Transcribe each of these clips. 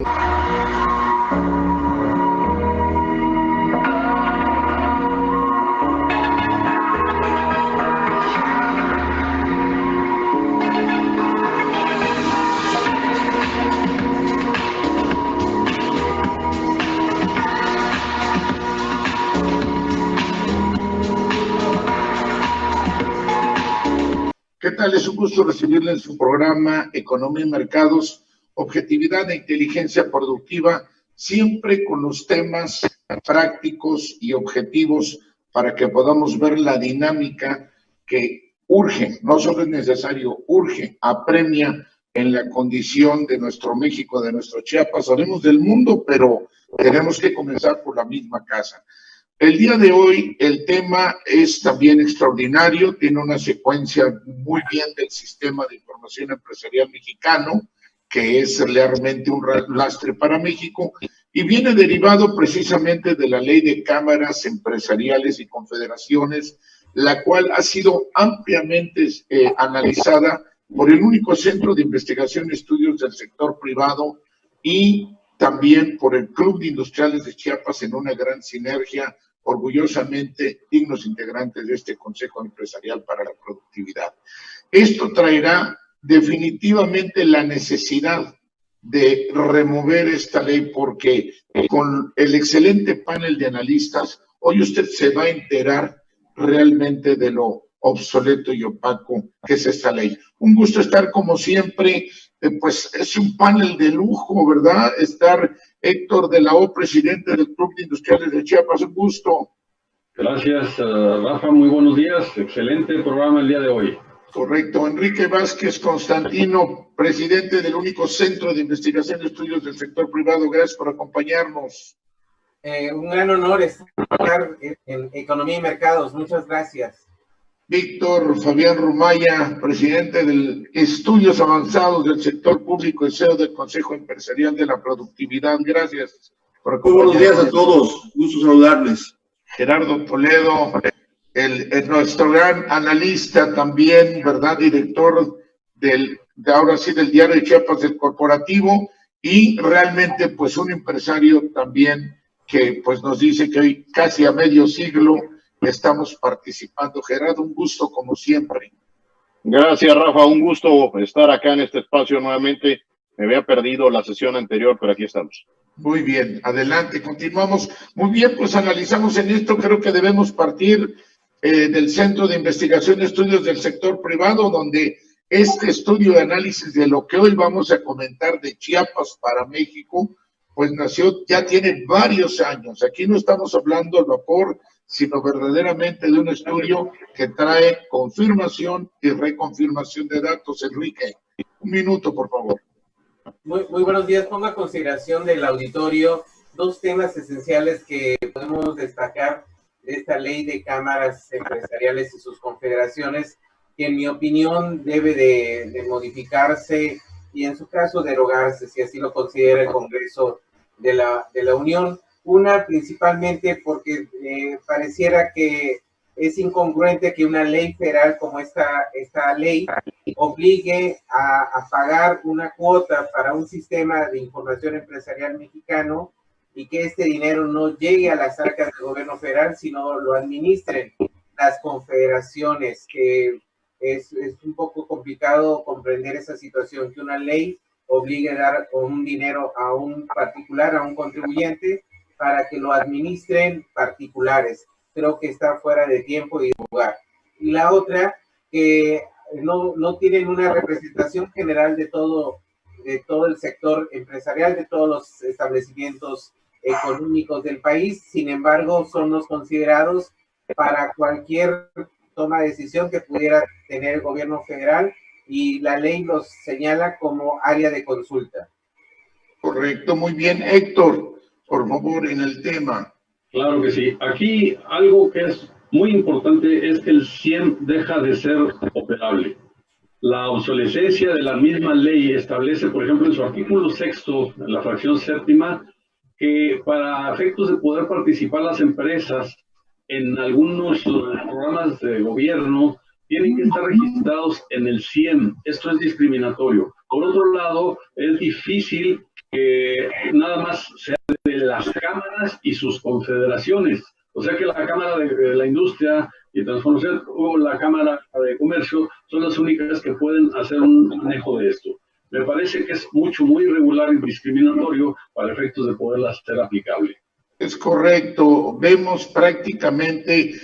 ¿Qué tal? Es un gusto recibirle en su programa Economía y Mercados, Objetividad e Inteligencia Productiva, siempre con los temas prácticos y objetivos para que podamos ver la dinámica que urge, no solo es necesario, urge, apremia en la condición de nuestro México, de nuestro Chiapas. Hablemos del mundo, pero tenemos que comenzar por la misma casa. El día de hoy el tema es también extraordinario, tiene una secuencia muy bien del sistema de información empresarial mexicano, que es realmente un lastre para México, y viene derivado precisamente de la Ley de Cámaras Empresariales y Confederaciones, la cual ha sido ampliamente analizada por el único centro de investigación y estudios del sector privado y también por el Club de Industriales de Chiapas en una gran sinergia, orgullosamente dignos integrantes de este Consejo Empresarial para la Productividad. Esto traerá definitivamente la necesidad de remover esta ley porque con el excelente panel de analistas, hoy usted se va a enterar realmente de lo obsoleto y opaco que es esta ley. Un gusto estar como siempre, pues es un panel de lujo, ¿verdad? Estar Héctor de la O, presidente del Club de Industriales de Chiapas, un gusto. Gracias, Rafa, muy buenos días, excelente programa el día de hoy. Correcto. Enrique Vázquez Constantino, presidente del único Centro de Investigación y Estudios del Sector Privado, gracias por acompañarnos. Un gran honor estar en Economía y Mercados, muchas gracias. Víctor Fabián Rumaya, presidente del Estudios Avanzados del Sector Público y CEO del Consejo Empresarial de la Productividad. Gracias por acompañarnos. Buenos días a todos, gusto saludarles. Gerardo Toledo, nuestro gran analista también, ¿verdad? Director ahora sí del Diario de Chiapas del Corporativo y realmente pues un empresario también que pues nos dice que hoy casi a medio siglo estamos participando. Gerardo, un gusto como siempre. Gracias, Rafa, un gusto estar acá en este espacio nuevamente. Me había perdido la sesión anterior, pero aquí estamos. Muy bien, adelante, continuamos. Muy bien, pues analizamos en esto, creo que debemos partir del Centro de Investigación y Estudios del Sector Privado, donde este estudio de análisis de lo que hoy vamos a comentar de Chiapas para México, pues nació, ya tiene varios años. Aquí no estamos hablando al vapor, sino verdaderamente de un estudio que trae confirmación y reconfirmación de datos. Enrique, un minuto, por favor. Muy buenos días. Pongo a consideración del auditorio dos temas esenciales que podemos destacar de esta ley de cámaras empresariales y sus confederaciones, que en mi opinión debe de modificarse y en su caso derogarse, si así lo considera el Congreso de la Unión. Una, principalmente porque pareciera que es incongruente que una ley federal como esta ley obligue a pagar una cuota para un sistema de información empresarial mexicano y que este dinero no llegue a las arcas del gobierno federal, sino lo administren las confederaciones, que es un poco complicado comprender esa situación, que una ley obligue a dar un dinero a un particular, a un contribuyente, para que lo administren particulares. Creo que está fuera de tiempo y lugar. Y la otra, que no tienen una representación general de todo el sector empresarial, de todos los establecimientos económicos del país. Sin embargo, son los considerados para cualquier toma de decisión que pudiera tener el gobierno federal, y la ley los señala como área de consulta. Correcto, muy bien. Héctor, por favor, en el tema. Claro que sí. Aquí algo que es muy importante es que el CIEM deja de ser operable. La obsolescencia de la misma ley establece, por ejemplo, en su artículo 6, en la fracción 7ª, que para efectos de poder participar las empresas en algunos programas de gobierno tienen que estar registrados en el CIEM. Esto es discriminatorio. Por otro lado, es difícil que nada más sea de las cámaras y sus confederaciones. O sea que la Cámara de la Industria y Transformación o la Cámara de Comercio son las únicas que pueden hacer un manejo de esto. Me parece que es muy irregular y discriminatorio para efectos de poderla hacer aplicable. Es correcto. Vemos prácticamente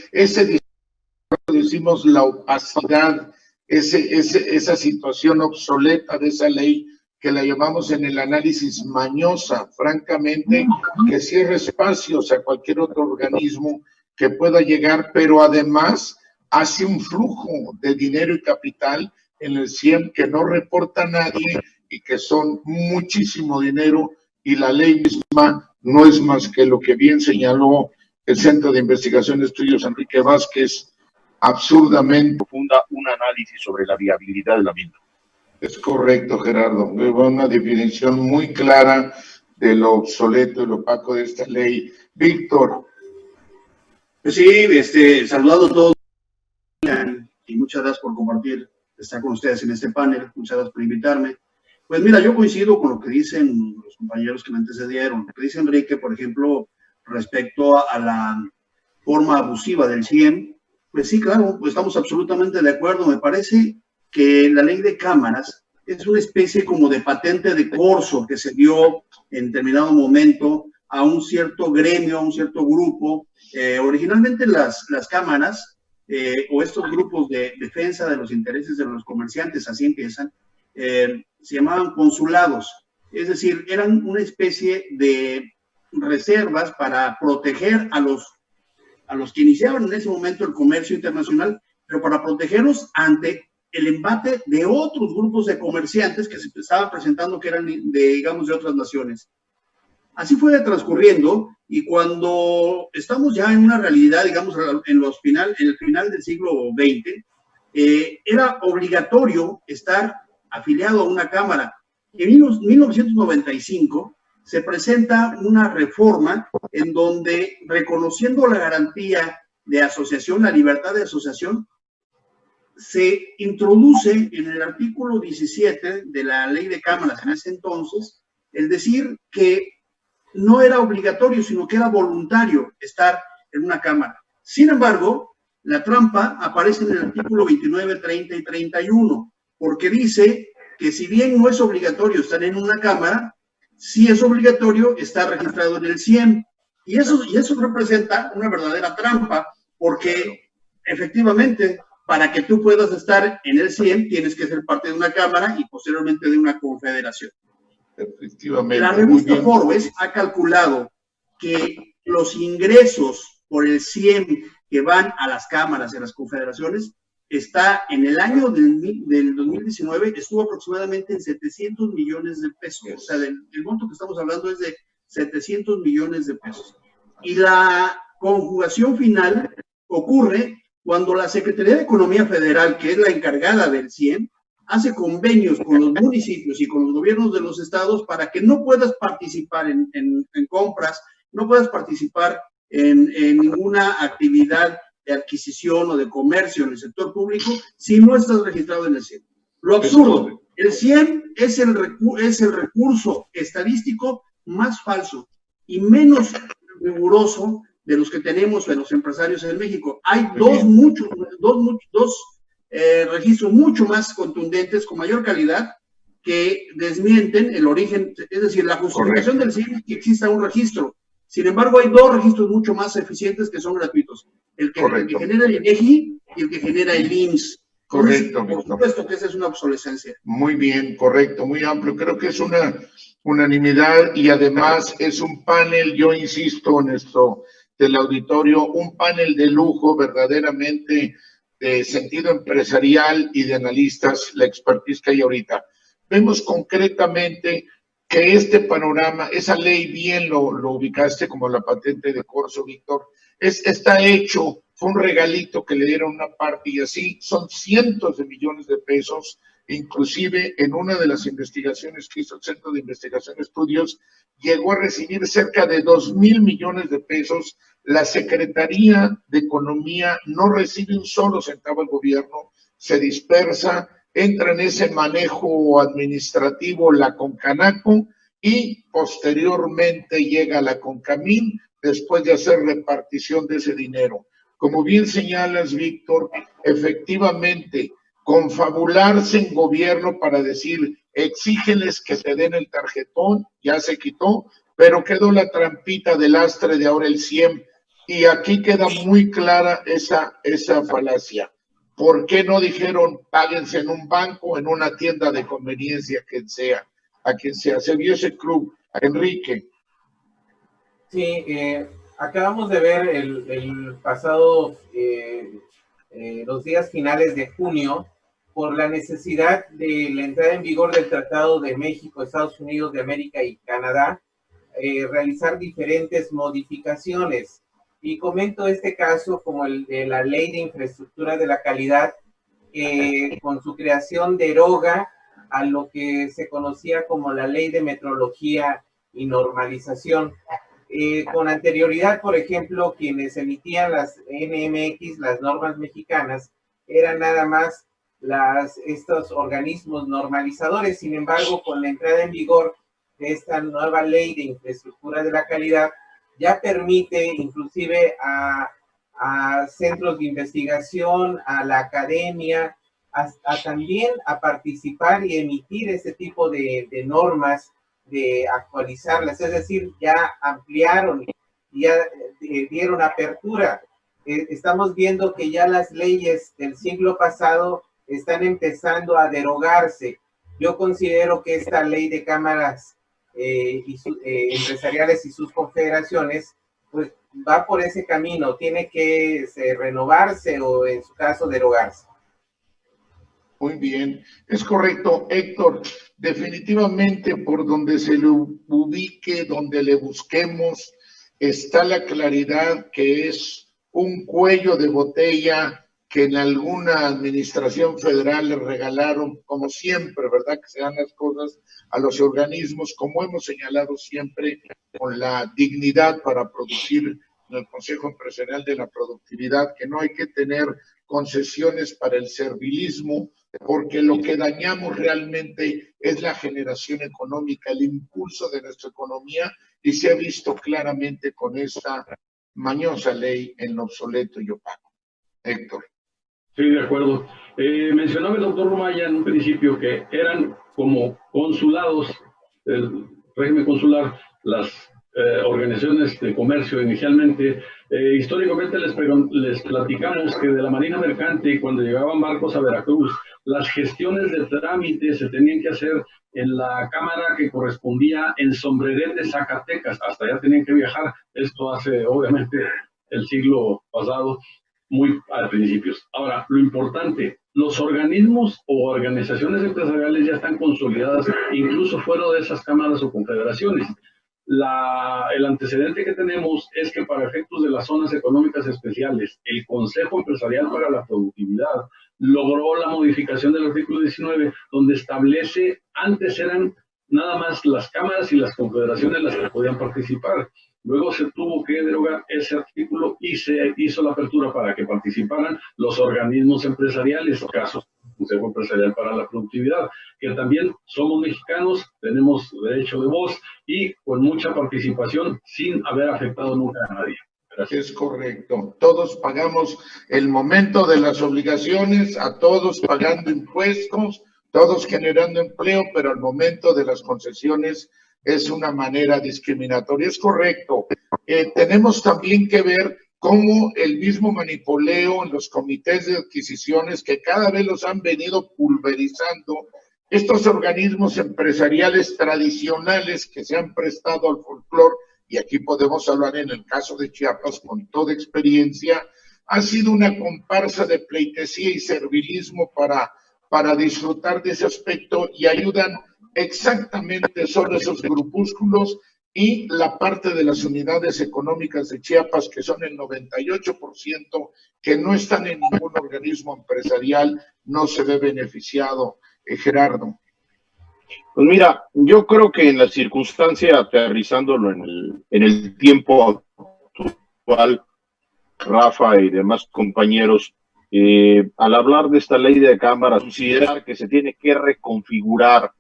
decimos la opacidad, esa situación obsoleta de esa ley que la llamamos en el análisis mañosa, francamente, que cierra espacios a cualquier otro organismo que pueda llegar, pero además hace un flujo de dinero y capital en el CIEM que no reporta nadie y que son muchísimo dinero, y la ley misma no es más que lo que bien señaló el Centro de Investigación y Estudios Enrique Vázquez, absurdamente profunda, un análisis sobre la viabilidad de la misma. Es correcto, Gerardo. Una definición muy clara de lo obsoleto y lo opaco de esta ley. Víctor. Pues sí, saludado a todos y muchas gracias por compartir, estar con ustedes en este panel. Muchas gracias por invitarme. Pues mira, yo coincido con lo que dicen los compañeros que me antecedieron. Lo que dice Enrique, por ejemplo, respecto a la forma abusiva del CIEM. Pues sí, claro, pues estamos absolutamente de acuerdo. Me parece que la ley de cámaras es una especie como de patente de corso que se dio en determinado momento a un cierto gremio, a un cierto grupo. Originalmente las cámaras o estos grupos de defensa de los intereses de los comerciantes, así empiezan, se llamaban consulados. Es decir, eran una especie de reservas para proteger a los que iniciaban en ese momento el comercio internacional, pero para protegerlos ante el embate de otros grupos de comerciantes que se estaban presentando que eran, digamos, de otras naciones. Así fue transcurriendo, y cuando estamos ya en una realidad, digamos, en el final del siglo XX, era obligatorio estar afiliado a una cámara. En 1995 se presenta una reforma en donde, reconociendo la garantía de asociación, la libertad de asociación, se introduce en el artículo 17 de la ley de cámaras en ese entonces, el decir que no era obligatorio, sino que era voluntario estar en una cámara. Sin embargo, la trampa aparece en el artículo 29, 30 y 31, porque dice que si bien no es obligatorio estar en una cámara, sí es obligatorio estar registrado en el CIEM. Y eso representa una verdadera trampa, porque efectivamente, para que tú puedas estar en el CIEM, tienes que ser parte de una cámara y posteriormente de una confederación. Efectivamente. La revista Forbes ha calculado que los ingresos por el CIEM que van a las cámaras y a las confederaciones está en el año del 2019, estuvo aproximadamente en 700 millones de pesos. O sea, el monto que estamos hablando es de 700 millones de pesos. Y la conjugación final ocurre cuando la Secretaría de Economía Federal, que es la encargada del CIEM, hace convenios con los municipios y con los gobiernos de los estados para que no puedas participar en compras, no puedas participar en ninguna actividad de adquisición o de comercio en el sector público si no estás registrado en el CIEM. Lo absurdo, el CIEM es el recurso estadístico más falso y menos riguroso de los que tenemos en los empresarios en México. Hay dos registros mucho más contundentes, con mayor calidad, que desmienten el origen, es decir, la justificación del CIEM es que exista un registro. Sin embargo, hay dos registros mucho más eficientes que son gratuitos. El que genera el INEGI y el que genera el IMSS. Correcto. Por supuesto que esa es una obsolescencia. Muy bien, correcto, muy amplio. Creo que es una unanimidad y además es un panel, yo insisto en esto, del auditorio, un panel de lujo verdaderamente de sentido empresarial y de analistas, la expertise que hay ahorita. Vemos concretamente que este panorama, esa ley bien lo ubicaste como la patente de corso, Víctor, está hecho, fue un regalito que le dieron una parte y así son cientos de millones de pesos. Inclusive en una de las investigaciones que hizo el Centro de Investigación y Estudios, llegó a recibir cerca de 2,000 millones de pesos. La Secretaría de Economía no recibe un solo centavo del gobierno, se dispersa, entra en ese manejo administrativo la Concanaco y posteriormente llega la CONCAMIN después de hacer repartición de ese dinero. Como bien señalas, Víctor, efectivamente, confabularse en gobierno para decir, exígeles que te den el tarjetón, ya se quitó, pero quedó la trampita del lastre de ahora el 100, y aquí queda muy clara esa falacia. ¿Por qué no dijeron páguense en un banco, en una tienda de conveniencia, a quien sea? Se vio ese club. Enrique. Sí, acabamos de ver el pasado, los días finales de junio, por la necesidad de la entrada en vigor del Tratado de México, Estados Unidos de América y Canadá, realizar diferentes modificaciones. Y comento este caso como el de la Ley de Infraestructura de la Calidad, con su creación deroga a lo que se conocía como la Ley de Metrología y Normalización. Con anterioridad, por ejemplo, quienes emitían las NMX, las normas mexicanas, eran nada más estos organismos normalizadores. Sin embargo, con la entrada en vigor de esta nueva Ley de Infraestructura de la Calidad, ya permite inclusive a centros de investigación, a la academia, también a participar y emitir ese tipo de normas, de actualizarlas, es decir, ya ampliaron, ya dieron apertura. Estamos viendo que ya las leyes del siglo pasado están empezando a derogarse. Yo considero que esta ley de cámaras empresariales y sus confederaciones, pues va por ese camino, tiene que renovarse o en su caso derogarse. Muy bien, es correcto, Héctor. Definitivamente por donde se le ubique, donde le busquemos, está la claridad que es un cuello de botella que en alguna administración federal le regalaron, como siempre, ¿verdad? Que se dan las cosas a los organismos, como hemos señalado siempre, con la dignidad para producir en el Consejo Empresarial de la Productividad, que no hay que tener concesiones para el servilismo, porque lo que dañamos realmente es la generación económica, el impulso de nuestra economía, y se ha visto claramente con esta mañosa ley en lo obsoleto y opaco. Héctor. Sí, de acuerdo. Mencionaba el doctor Rumaya en un principio que eran como consulados, el régimen consular, las organizaciones de comercio inicialmente. Históricamente les platicamos que de la Marina Mercante, cuando llegaban barcos a Veracruz, las gestiones de trámite se tenían que hacer en la cámara que correspondía en Sombrerete, Zacatecas. Hasta allá tenían que viajar. Esto hace, obviamente, el siglo pasado, muy al principios. Ahora, lo importante, los organismos o organizaciones empresariales ya están consolidadas, incluso fuera de esas cámaras o confederaciones. El antecedente que tenemos es que para efectos de las zonas económicas especiales, el Consejo Empresarial para la Productividad logró la modificación del artículo 19, donde establece, antes eran nada más las cámaras y las confederaciones las que podían participar. Luego se tuvo que derogar ese artículo y se hizo la apertura para que participaran los organismos empresariales, caso Consejo Empresarial para la Productividad, que también somos mexicanos, tenemos derecho de voz y con mucha participación sin haber afectado nunca a nadie. Gracias. Es correcto. Todos pagamos el momento de las obligaciones, a todos pagando impuestos, todos generando empleo, pero al momento de las concesiones es una manera discriminatoria. Es correcto. Tenemos también que ver cómo el mismo manipuleo en los comités de adquisiciones, que cada vez los han venido pulverizando, estos organismos empresariales tradicionales que se han prestado al folclore, y aquí podemos hablar en el caso de Chiapas con toda experiencia, ha sido una comparsa de pleitesía y servilismo para disfrutar de ese aspecto, y ayudan exactamente solo esos grupúsculos y la parte de las unidades económicas de Chiapas, que son el 98%, que no están en ningún organismo empresarial, no se ve beneficiado. Gerardo. Pues mira, yo creo que en la circunstancia, aterrizándolo en el tiempo actual, Rafa y demás compañeros, al hablar de esta ley de cámaras, considerar que se tiene que reconfigurar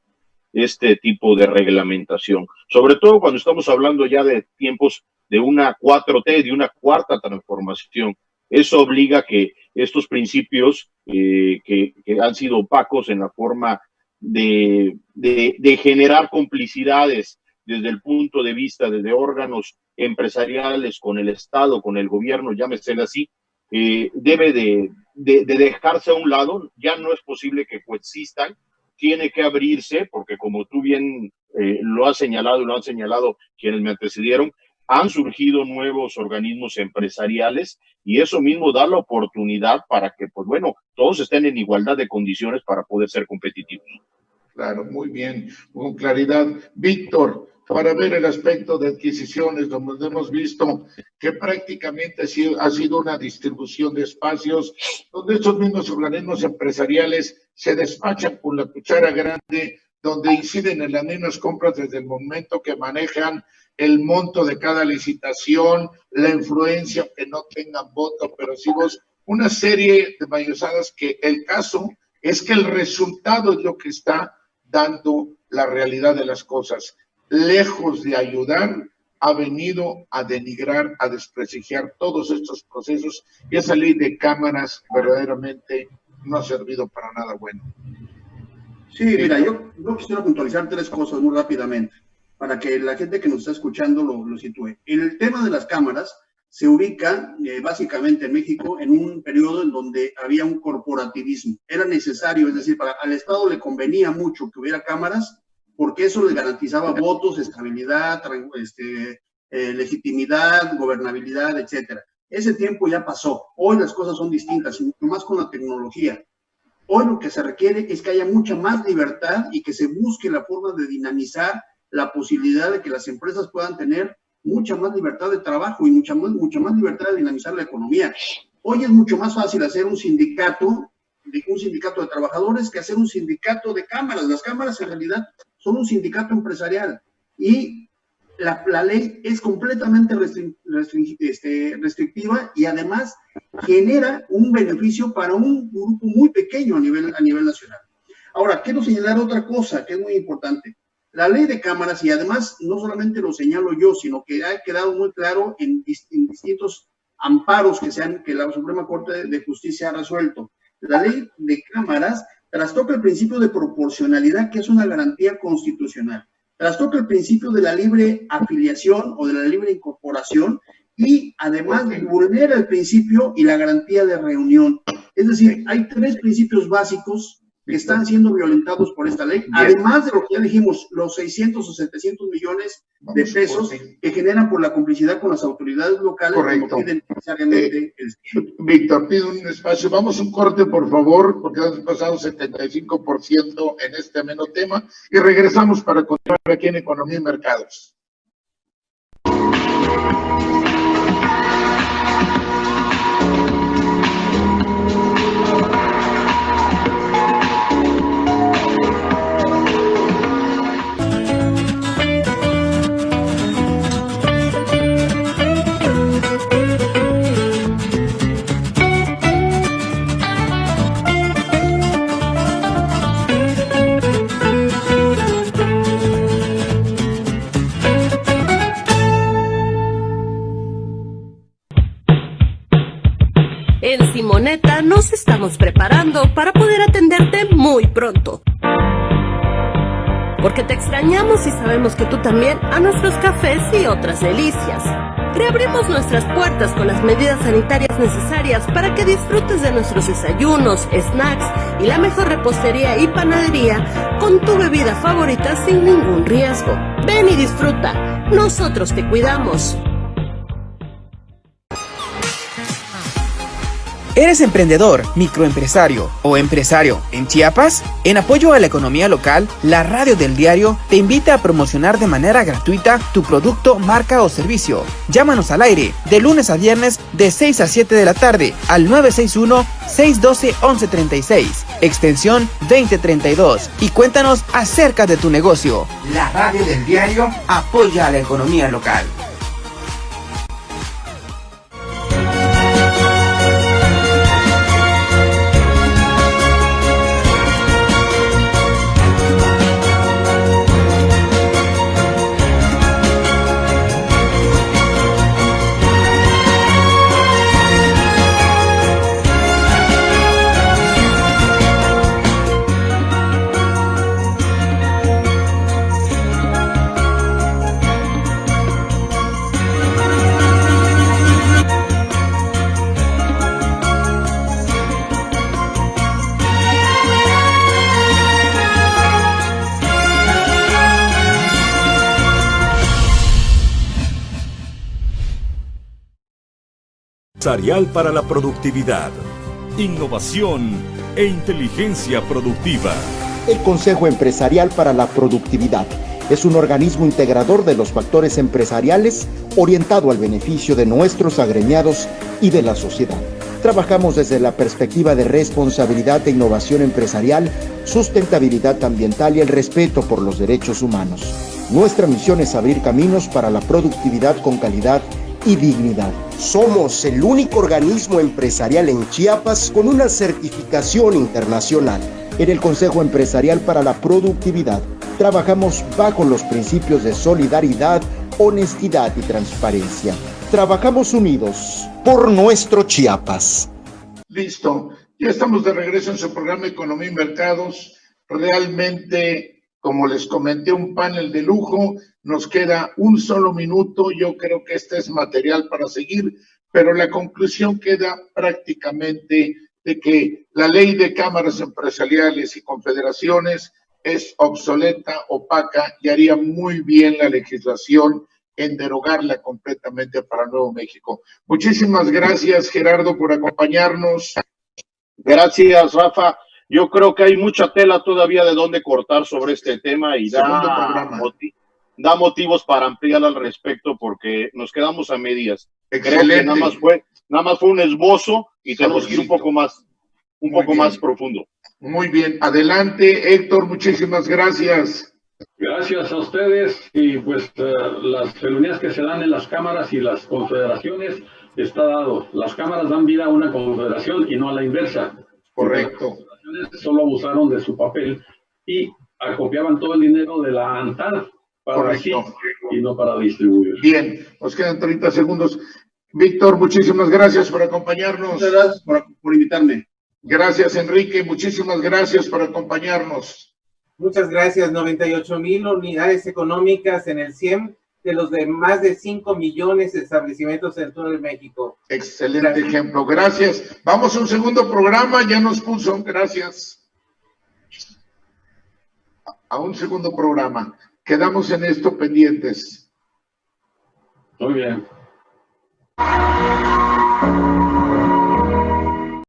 este tipo de reglamentación, sobre todo cuando estamos hablando ya de tiempos de una 4T, de una cuarta transformación. Eso obliga que estos principios que han sido opacos en la forma de generar complicidades desde el punto de vista desde órganos empresariales con el Estado, con el gobierno, llámese así, debe de dejarse a un lado. Ya no es posible que coexistan, tiene que abrirse, porque como tú bien lo has señalado y lo han señalado quienes me antecedieron, han surgido nuevos organismos empresariales y eso mismo da la oportunidad para que, pues bueno, todos estén en igualdad de condiciones para poder ser competitivos. Claro, muy bien, con claridad. Víctor, para ver el aspecto de adquisiciones, donde hemos visto que prácticamente ha sido una distribución de espacios, donde estos mismos organismos empresariales se despachan con la cuchara grande, donde inciden en las mismas compras desde el momento que manejan el monto de cada licitación, la influencia, que no tengan voto, pero sí vos, una serie de mayosadas que el caso es que el resultado es lo que está dando la realidad de las cosas. Lejos de ayudar, ha venido a denigrar, a desprestigiar todos estos procesos, y esa ley de cámaras verdaderamente no ha servido para nada bueno. Sí, mira, yo quisiera puntualizar 3 cosas muy rápidamente, para que la gente que nos está escuchando lo sitúe. El tema de las cámaras se ubica básicamente en México en un periodo en donde había un corporativismo. Era necesario, es decir, al Estado le convenía mucho que hubiera cámaras, porque eso le garantizaba votos, estabilidad, legitimidad, gobernabilidad, etcétera. Ese tiempo ya pasó. Hoy las cosas son distintas, y mucho más con la tecnología. Hoy lo que se requiere es que haya mucha más libertad y que se busque la forma de dinamizar la posibilidad de que las empresas puedan tener mucha más libertad de trabajo y mucha más libertad de dinamizar la economía. Hoy es mucho más fácil hacer un sindicato de trabajadores que hacer un sindicato de cámaras. Las cámaras en realidad son un sindicato empresarial y la ley es completamente restrictiva y además genera un beneficio para un grupo muy pequeño a nivel nacional. Ahora, quiero señalar otra cosa que es muy importante. La ley de cámaras, y además no solamente lo señalo yo, sino que ha quedado muy claro en distintos amparos que la Suprema Corte de Justicia ha resuelto. La ley de cámaras trastoca el principio de proporcionalidad, que es una garantía constitucional. Trastoca el principio de la libre afiliación o de la libre incorporación y además vulnera el principio y la garantía de reunión. Es decir, hay 3 principios básicos que están siendo violentados por esta ley, además de lo que ya dijimos, los 600 o 700 millones de pesos que generan por la complicidad con las autoridades locales. Correcto. Como piden necesariamente Víctor, pido un espacio. Vamos a un corte, por favor, porque hemos pasado 75% en este ameno tema, y regresamos para continuar aquí en Economía y Mercados. En Simonetta nos estamos preparando para poder atenderte muy pronto. Porque te extrañamos y sabemos que tú también a nuestros cafés y otras delicias. Reabrimos nuestras puertas con las medidas sanitarias necesarias para que disfrutes de nuestros desayunos, snacks y la mejor repostería y panadería con tu bebida favorita sin ningún riesgo. Ven y disfruta. Nosotros te cuidamos. ¿Eres emprendedor, microempresario o empresario en Chiapas? En apoyo a la economía local, la Radio del Diario te invita a promocionar de manera gratuita tu producto, marca o servicio. Llámanos al aire de lunes a viernes de 6 a 7 de la tarde al 961-612-1136, extensión 2032, y cuéntanos acerca de tu negocio. La Radio del Diario apoya a la economía local. Empresarial para la productividad, innovación e inteligencia productiva. El Consejo Empresarial para la Productividad es un organismo integrador de los factores empresariales orientado al beneficio de nuestros agremiados y de la sociedad. Trabajamos desde la perspectiva de responsabilidad e innovación empresarial, sustentabilidad ambiental y el respeto por los derechos humanos. Nuestra misión es abrir caminos para la productividad con calidad y dignidad. Somos el único organismo empresarial en Chiapas con una certificación internacional. En el Consejo Empresarial para la Productividad, trabajamos bajo los principios de solidaridad, honestidad y transparencia. Trabajamos unidos por nuestro Chiapas. Listo. Ya estamos de regreso en su programa Economía y Mercados. Realmente, como les comenté, un panel de lujo. Nos queda un solo minuto. Yo creo que este es material para seguir, pero la conclusión queda prácticamente de que la ley de cámaras empresariales y confederaciones es obsoleta, opaca y haría muy bien la legislación en derogarla completamente para Nuevo México. Muchísimas gracias, Gerardo, por acompañarnos. Gracias, Rafa. Yo creo que hay mucha tela todavía de dónde cortar sobre este tema y da motivos para ampliar al respecto porque nos quedamos a medias. Excelente. Creo que nada más fue un esbozo y tenemos que ir un poco más profundo. Muy bien. Adelante, Héctor, muchísimas gracias. Gracias a ustedes y pues las reuniones que se dan en las cámaras y las confederaciones está dado. Las cámaras dan vida a una confederación y no a la inversa. Correcto. Las confederaciones solo abusaron de su papel y acopiaban todo el dinero de la ANTAD para sí y no para distribuir. Bien, nos quedan 30 segundos. Víctor, muchísimas gracias por acompañarnos. Muchas gracias por invitarme. Gracias, Enrique. Muchísimas gracias por acompañarnos. Muchas gracias. 98,000 unidades económicas en el CIEM de los de más de 5 millones de establecimientos en todo el México. Excelente ejemplo. Gracias. Vamos a un segundo programa. Ya nos puso. Gracias. A un segundo programa. Quedamos en esto pendientes. Muy bien.